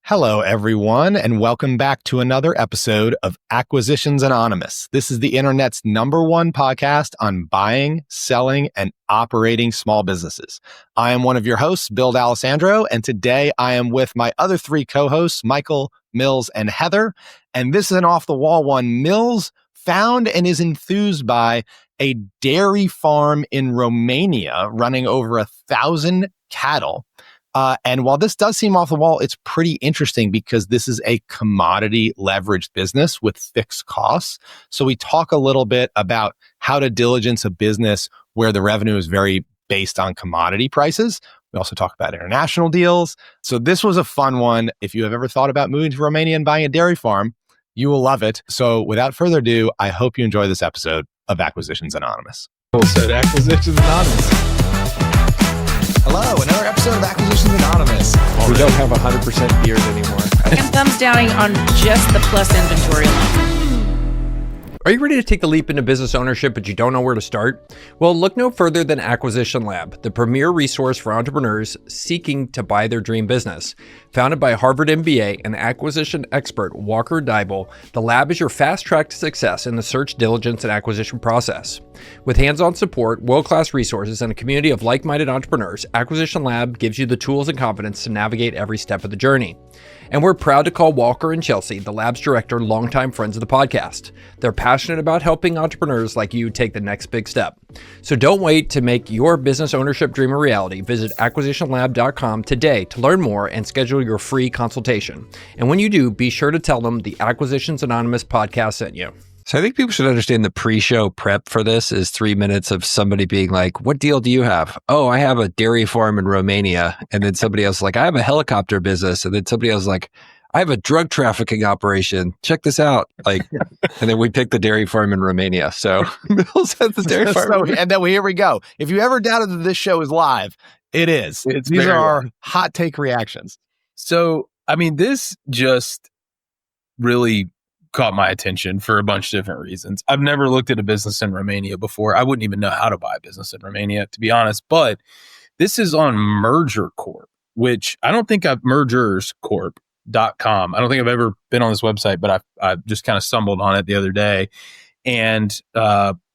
Hello, everyone, and welcome back to another episode of Acquisitions Anonymous. This is the internet's #1 podcast on buying, selling, and operating small businesses. I am one of your hosts, Bill D'Alessandro, and today I am with my other three co-hosts, Michael, Mills, and Heather. And this is an off-the-wall one. Mills found and is enthused by a dairy farm in Romania running over 1,000 cattle. And while this does seem off the wall, it's pretty interesting because this is a commodity leveraged business with fixed costs. So we talk a little bit about how to diligence a business where the revenue is very based on commodity prices. We also talk about international deals. So this was a fun one. If you have ever thought about moving to Romania and buying a dairy farm, you will love it. So without further ado, I hope you enjoy this episode of Acquisitions Anonymous. Acquisitions Anonymous. Hello, another episode of Acquisitions Anonymous. We don't have 100% beard anymore. And thumbs downing on just the plus inventory alone. Are you ready to take the leap into business ownership, but you don't know where to start? Well, look no further than Acquisition Lab, the premier resource for entrepreneurs seeking to buy their dream business. Founded by Harvard MBA and acquisition expert Walker Deibel, the lab is your fast track to success in the search, diligence, and acquisition process. With hands-on support, world-class resources, and a community of like-minded entrepreneurs, Acquisition Lab gives you the tools and confidence to navigate every step of the journey. And we're proud to call Walker and Chelsea, the lab's director, longtime friends of the podcast. They're passionate about helping entrepreneurs like you take the next big step. So don't wait to make your business ownership dream a reality. Visit acquisitionlab.com today to learn more and schedule your free consultation. And when you do, be sure to tell them the Acquisitions Anonymous podcast sent you. So I think people should understand the pre-show prep for this is 3 minutes of somebody being like, what deal do you have? Oh, I have a dairy farm in Romania. And then somebody else is like, I have a helicopter business. And then somebody else is like, I have a drug trafficking operation. Check this out. Like, and then we picked the dairy farm in Romania. So Mills has the dairy farm. And then here we go. If you ever doubted that this show is live, it is. These are our hot take reactions. So, I mean, this just really caught my attention for a bunch of different reasons. I've never looked at a business in Romania before. I wouldn't even know how to buy a business in Romania, to be honest. But this is on Merger Corp, which I don't think I've mergerscorp.com. I don't think I've ever been on this website, but I just kind of stumbled on it the other day. And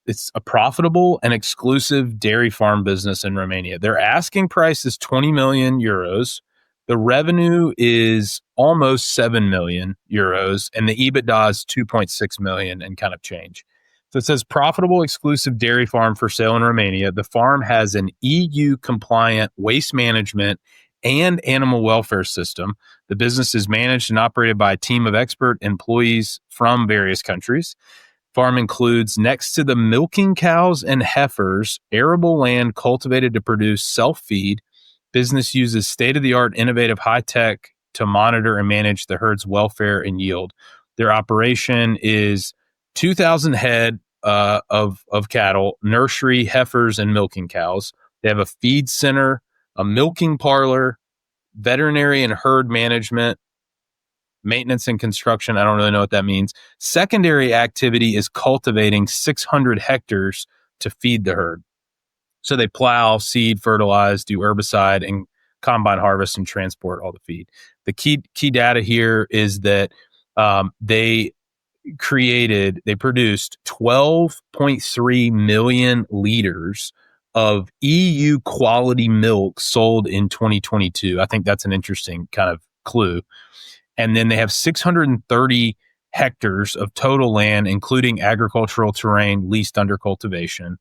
it's a profitable and exclusive dairy farm business in Romania. Their asking price is 20 million euros. The revenue is almost 7 million euros, and the EBITDA is 2.6 million and kind of change. So it says profitable exclusive dairy farm for sale in Romania. The farm has an EU compliant waste management and animal welfare system. The business is managed and operated by a team of expert employees from various countries. Farm includes, next to the milking cows and heifers, arable land cultivated to produce self-feed. Business uses state-of-the-art, innovative high-tech to monitor and manage the herd's welfare and yield. Their operation is 2,000 head of cattle, nursery, heifers, and milking cows. They have a feed center, a milking parlor, veterinary and herd management, maintenance and construction. I don't really know what that means. Secondary activity is cultivating 600 hectares to feed the herd. So they plow, seed, fertilize, do herbicide, and combine harvest and transport all the feed. The key data here is that they produced 12.3 million liters of EU quality milk sold in 2022. I think that's an interesting kind of clue. And then they have 630 hectares of total land, including agricultural terrain leased under cultivation.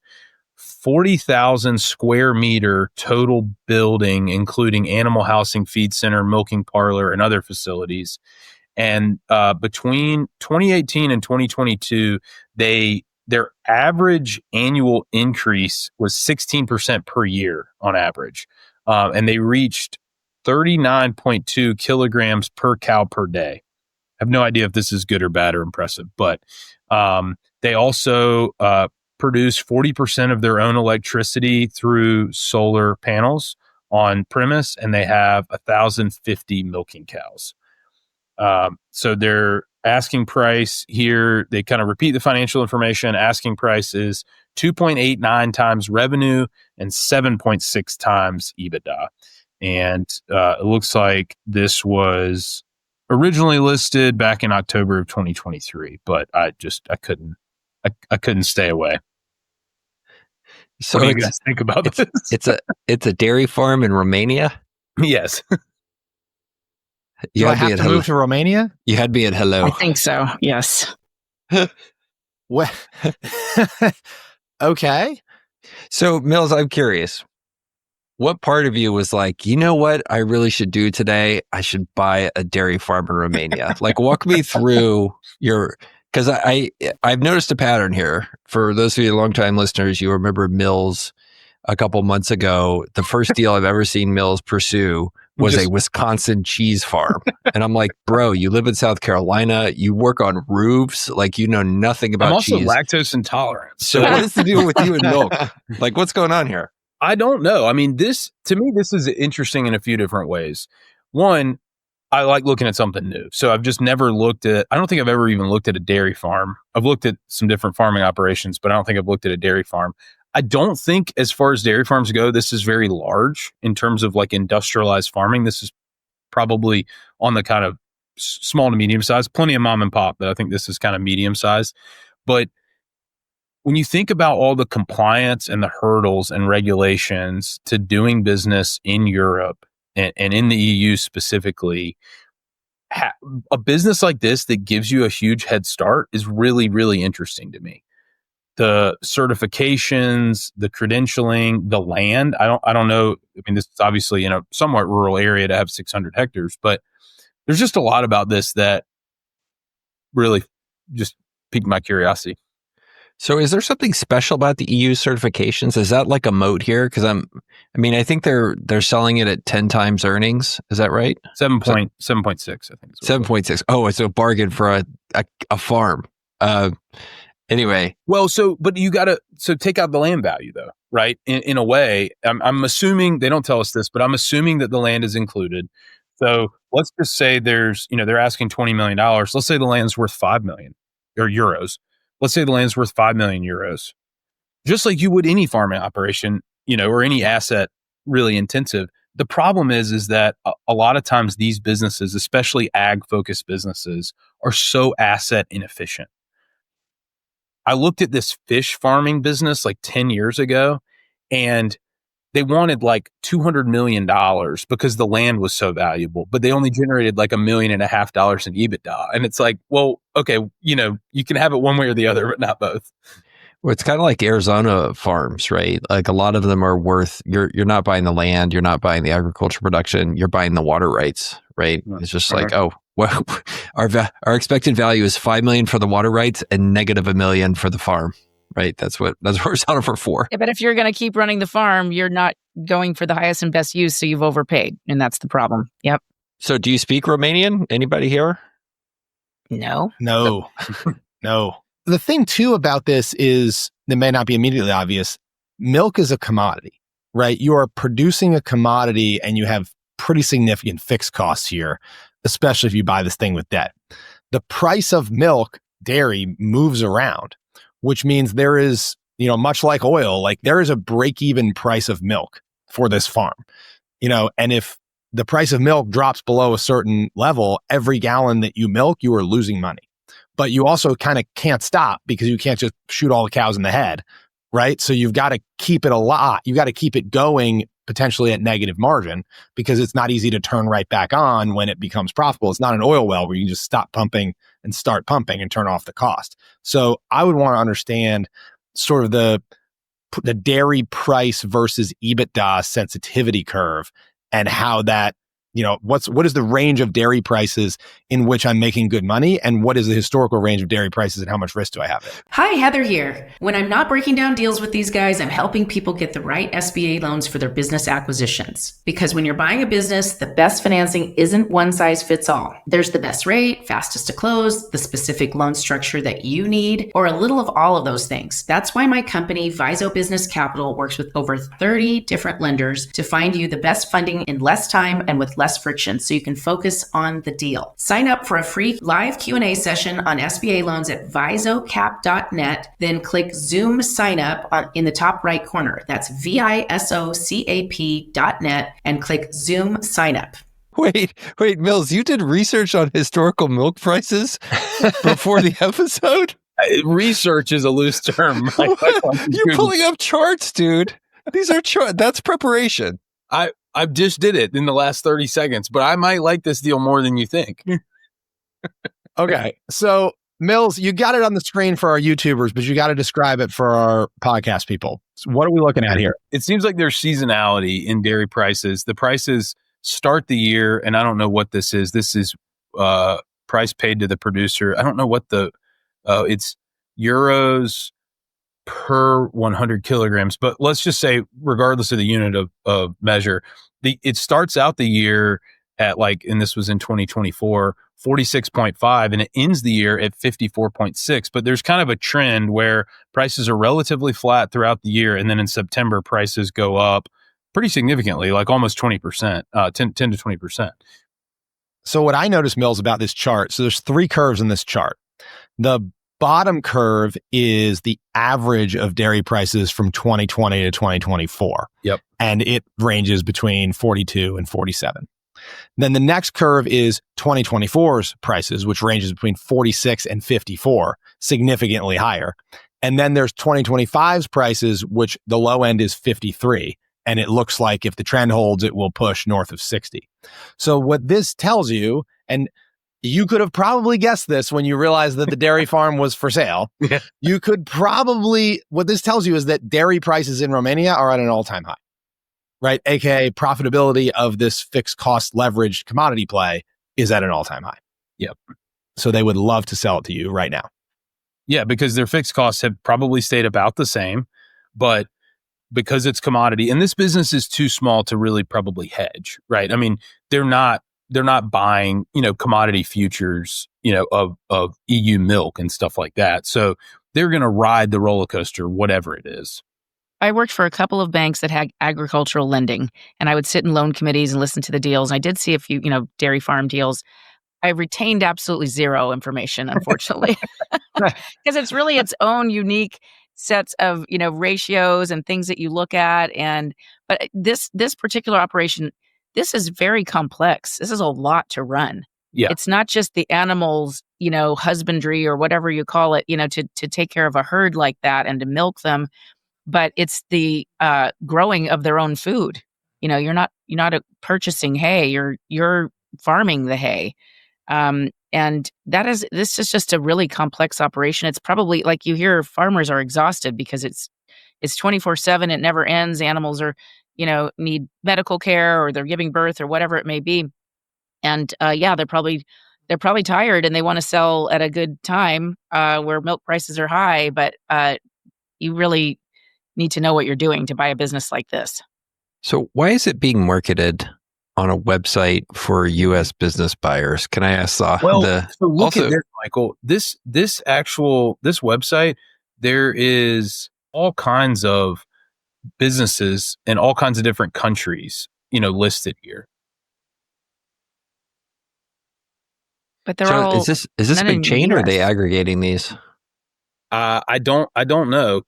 40,000 square meter total building, including animal housing, feed center, milking parlor, and other facilities. And between 2018 and 2022, their average annual increase was 16% per year on average. And they reached 39.2 kilograms per cow per day. I have no idea if this is good or bad or impressive, but they also produce 40% of their own electricity through solar panels on premise, and they have 1,050 milking cows. So their asking price here, they kind of repeat the financial information. Asking price is 2.89 times revenue and 7.6 times EBITDA. And it looks like this was originally listed back in October of 2023, but I couldn't stay away. So what do you guys think about this? It's a dairy farm in Romania. Yes. Do I have to move to Romania? You had me at hello. I think so. Yes. What? Okay. So, Mills, I'm curious. What part of you was like, you know what I really should do today? I should buy a dairy farm in Romania. Like, walk me through because I've noticed a pattern here. For those of you longtime listeners, you remember Mills a couple months ago. The first deal I've ever seen Mills pursue was a Wisconsin cheese farm. And I'm like, bro, you live in South Carolina. You work on roofs. Like, you know nothing about cheese. I'm also lactose intolerant. So what is the deal with you and milk? Like, what's going on here? I don't know. I mean, to me, this is interesting in a few different ways. One, I like looking at something new. So I've just never I don't think I've ever even looked at a dairy farm. I've looked at some different farming operations, but I don't think I've looked at a dairy farm. I don't think, as far as dairy farms go, this is very large in terms of like industrialized farming. This is probably on the kind of small to medium size, plenty of mom and pop, but I think this is kind of medium size. But when you think about all the compliance and the hurdles and regulations to doing business in Europe and in the EU specifically, a business like this that gives you a huge head start is really, really interesting to me. The certifications, the credentialing, the land. I don't know. I mean, this is obviously in a somewhat rural area to have 600 hectares, but there's just a lot about this that really just piqued my curiosity. So is there something special about the EU certifications? Is that like a moat here? Because I think they're selling it at 10 times earnings. Is that right? 7.6, I think. 7.6. Oh, it's a bargain for a farm. Anyway. Well, but you so take out the land value though, right? In a way, I'm assuming, they don't tell us this, but I'm assuming that the land is included. So let's just say they're asking $20 million. Let's say the land's worth 5 million or euros. Let's say the land's worth 5 million euros. Just like you would any farming operation, or any asset really intensive. The problem is that a lot of times these businesses, especially ag focused businesses, are so asset inefficient. I looked at this fish farming business like 10 years ago, and they wanted like $200 million because the land was so valuable, but they only generated like $1.5 million in EBITDA. And it's like, well, okay, you can have it one way or the other, but not both. Well, it's kind of like Arizona farms, right? Like a lot of them are worth, you're not buying the land, you're not buying the agriculture production, you're buying the water rights, right? It's just like, oh, well, our expected value is 5 million for the water rights and negative $1 million for the farm, right? That's what we're selling for. Yeah, but if you're going to keep running the farm, you're not going for the highest and best use, so you've overpaid, and that's the problem. Yep. So do you speak Romanian? Anybody here? No. No. The thing too about this is, that may not be immediately obvious, milk is a commodity, right? You are producing a commodity and you have pretty significant fixed costs here, especially if you buy this thing with debt. The price of milk, dairy, moves around, which means there is, much like oil, like there is a break-even price of milk for this farm, and if the price of milk drops below a certain level, every gallon that you milk, you are losing money. But you also kind of can't stop because you can't just shoot all the cows in the head, right? So you've got to keep it you got to keep it going potentially at negative margin, because it's not easy to turn right back on when it becomes profitable. It's not an oil well where you can just stop pumping and start pumping and turn off the cost. So I would want to understand sort of the dairy price versus EBITDA sensitivity curve, and how that, what is the range of dairy prices in which I'm making good money, and what is the historical range of dairy prices, and how much risk do I have there? Hi, Heather here. When I'm not breaking down deals with these guys, I'm helping people get the right SBA loans for their business acquisitions. Because when you're buying a business, the best financing isn't one size fits all. There's the best rate, fastest to close, the specific loan structure that you need, or a little of all of those things. That's why my company, Viso Business Capital, works with over 30 different lenders to find you the best funding in less time and with less friction, so you can focus on the deal. Sign up for a free live Q&A session on SBA loans at visocap.net, then click Zoom sign up in the top right corner. That's visocap.net, and click Zoom sign up. Wait, Mills, you did research on historical milk prices before the episode? Research is a loose term. You're pulling up charts, dude. These are charts. That's preparation. I just did it in the last 30 seconds, but I might like this deal more than you think. Okay. So, Mills, you got it on the screen for our YouTubers, but you got to describe it for our podcast people. So what are we looking at here? It seems like there's seasonality in dairy prices. The prices start the year, and I don't know what this is. This is price paid to the producer. I don't know what it's euros per 100 kilograms, but let's just say, regardless of the unit of measure, it starts out the year at and this was in 2024, 46.5, and it ends the year at 54.6. But there's kind of a trend where prices are relatively flat throughout the year, and then in September, prices go up pretty significantly, like almost 20%, 10 to 20%. So what I noticed, Mills, about this chart, so there's three curves in this chart. The bottom curve is the average of dairy prices from 2020 to 2024. Yep. And it ranges between 42 and 47. Then the next curve is 2024's prices, which ranges between 46 and 54, significantly higher. And then there's 2025's prices, which the low end is 53. And it looks like if the trend holds, it will push north of 60. So what this tells you, and you could have probably guessed this when you realized that the dairy farm was for sale. Yeah. You could probably, what this tells you is that dairy prices in Romania are at an all-time high, right? AKA profitability of this fixed cost leveraged commodity play is at an all-time high. Yep. So they would love to sell it to you right now. Yeah, because their fixed costs have probably stayed about the same, but because it's commodity, and this business is too small to really probably hedge, right? I mean, they're not buying, commodity futures, of EU milk and stuff like that. So they're going to ride the roller coaster, whatever it is. I worked for a couple of banks that had agricultural lending, and I would sit in loan committees and listen to the deals. I did see a few, dairy farm deals. I retained absolutely zero information, unfortunately, because it's really its own unique sets of, ratios and things that you look at. But this particular operation, this is very complex. This is a lot to run. Yeah. It's not just the animals, husbandry or whatever you call it, to take care of a herd like that and to milk them, but it's the growing of their own food. You're not purchasing hay, you're farming the hay. And this is just a really complex operation. It's probably, like you hear, farmers are exhausted because it's 24/7. It never ends. Animals are, need medical care, or they're giving birth, or whatever it may be. And they're probably tired, and they want to sell at a good time where milk prices are high. But you really need to know what you're doing to buy a business like this. So why is it being marketed on a website for U.S. business buyers? Can I ask so look also, at this, Michael. This website, there is all kinds of businesses in all kinds of different countries, listed here. But they're all. Is this a big chain, or are they aggregating these? I don't know.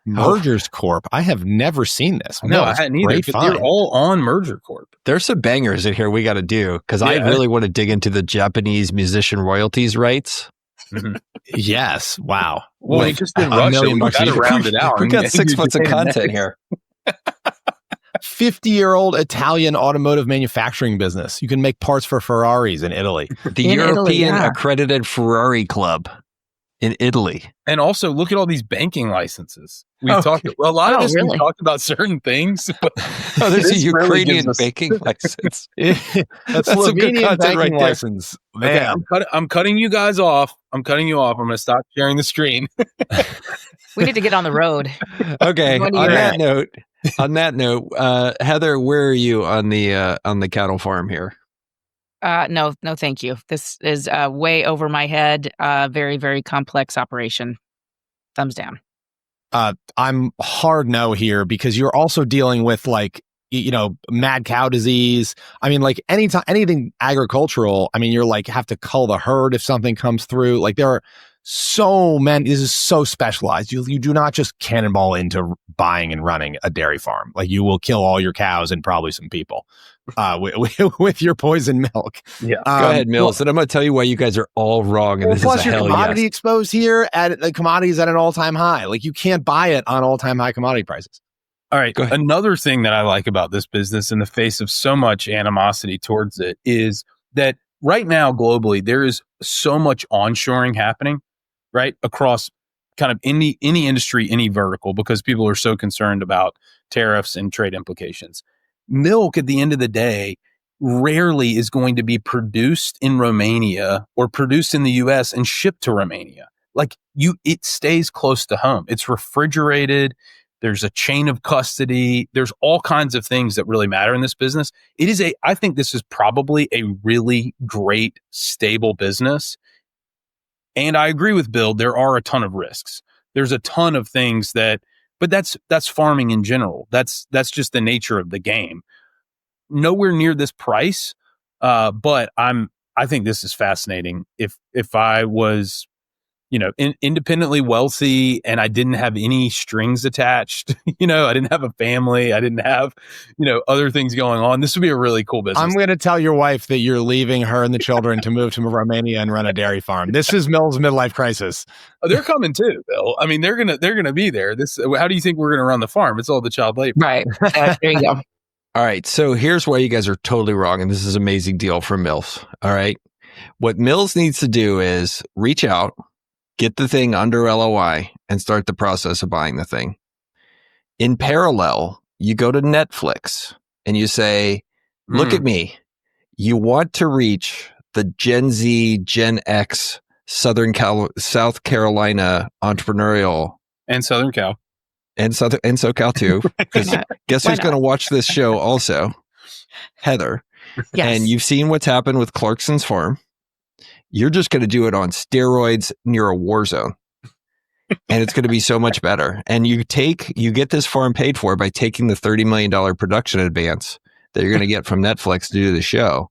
Mergers Corp. I have never seen this. No, I hadn't either. But they're all on Merger Corp. There's some bangers in here we got to do, because I really want to dig into the Japanese musician royalties rights. Mm-hmm. Yes. Wow. Well, we just did Russia. We got to round it out. We got 6 months of content here. 50-year-old Italian automotive manufacturing business. You can make parts for Ferraris in Italy. The European Accredited Ferrari Club in Italy. And also, look at all these banking licenses. We've talked a lot of this. Really? We've talked about certain things. But there's a Ukrainian banking license. That's some good content right there. License. Man, okay, I'm cutting you guys off. I'm going to stop sharing the screen. We need to get on the road. Okay. On that note, Heather, where are you on the cattle farm here? No, thank you. This is way over my head. Very, very complex operation. Thumbs down. I'm hard no here, because you're also dealing with mad cow disease. I mean, anything agricultural. I mean, you're have to cull the herd if something comes through. There are so many. This is so specialized. You do not just cannonball into buying and running a dairy farm. You will kill all your cows and probably some people. with your poison milk. Yeah. Go ahead, Mills, and I'm going to tell you why you guys are all wrong. And this plus is a your hell commodity yes. exposed here at the commodities at an all-time high. Like you can't buy it on all-time high commodity prices. All right. Go ahead. Another thing that I like about this business in the face of so much animosity towards it is that right now globally, there is so much onshoring happening, right? Across kind of any industry, any vertical, because people are so concerned about tariffs and trade implications. Milk at the end of the day rarely is going to be produced in Romania or produced in the US and shipped to Romania. Like it stays close to home. It's refrigerated. There's a chain of custody. There's all kinds of things that really matter in this business. I think this is probably a really great, stable business. And I agree with Bill. There are a ton of risks. There's a ton of things but that's farming in general. That's just the nature of the game. Nowhere near this price. But I think this is fascinating. If I was, independently wealthy and I didn't have any strings attached, I didn't have a family, I didn't have, other things going on, this would be a really cool business. I'm going to tell your wife that you're leaving her and the children to move to Romania and run a dairy farm. This is Mills' midlife crisis. Oh, they're coming too, Bill. I mean, they're gonna be there. How do you think we're gonna run the farm? It's all the child labor. Right. There you go. All right. So here's why you guys are totally wrong. And this is an amazing deal for Mills. All right. What Mills needs to do is reach out, get the thing under LOI, and start the process of buying the thing. In parallel, you go to Netflix and you say, look at me. You want to reach the Gen Z, Gen X, South Carolina entrepreneurial. And Southern Cal. And SoCal too. Because guess who's going to watch this show also? Heather. Yes. And you've seen what's happened with Clarkson's farm. You're just going to do it on steroids near a war zone. And it's going to be so much better. And you get this farm paid for by taking the $30 million production advance that you're going to get from Netflix to do the show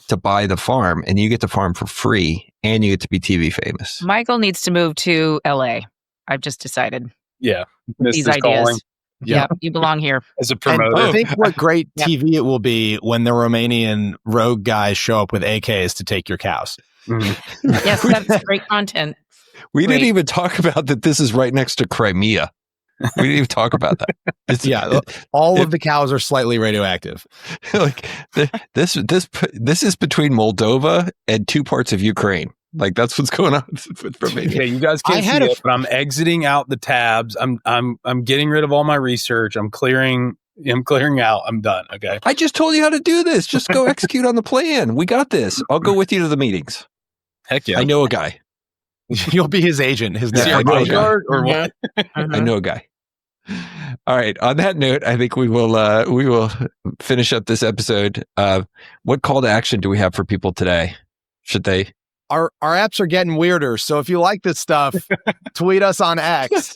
to buy the farm. And you get the farm for free and you get to be TV famous. Michael needs to move to LA. I've just decided. Yeah. These ideas. Calling. Yeah, you belong here. As a promoter. And think what great TV it will be when the Romanian rogue guys show up with AKs to take your cows. Yes, that's great content. We didn't even talk about that this is right next to Crimea. We didn't even talk about that. All of the cows are slightly radioactive. Like this is between Moldova and two parts of Ukraine. Like that's what's going on with Romania. Yeah, you guys can't see it, but I'm exiting out the tabs. I'm getting rid of all my research. I'm clearing out. I'm done. Okay. I just told you how to do this. Just go execute on the plan. We got this. I'll go with you to the meetings. Heck yeah. I know a guy. You'll be his agent. His I know a guy. Or what? I know a guy. All right. On that note, I think we will finish up this episode. What call to action do we have for people today? Should they? Our apps are getting weirder. So if you like this stuff, tweet us on X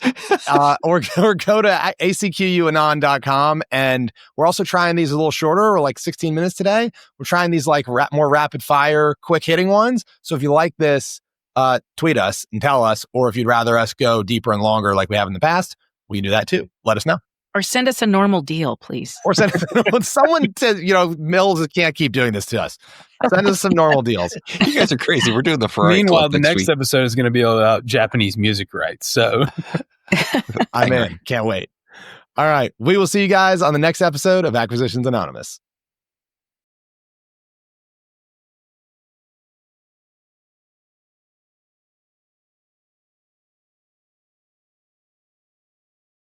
or go to acquanon.com. And we're also trying these a little shorter, or like 16 minutes today. We're trying these like more rapid fire, quick hitting ones. So if you like this, tweet us and tell us, or if you'd rather us go deeper and longer like we have in the past, we can do that too. Let us know. Or send us a normal deal, please. Or send someone says, Mills can't keep doing this to us. Send us some normal deals. You guys are crazy. We're doing the Ferrari. Meanwhile, the next episode is going to be about Japanese music rights. So I'm in. Can't wait. All right. We will see you guys on the next episode of Acquisitions Anonymous.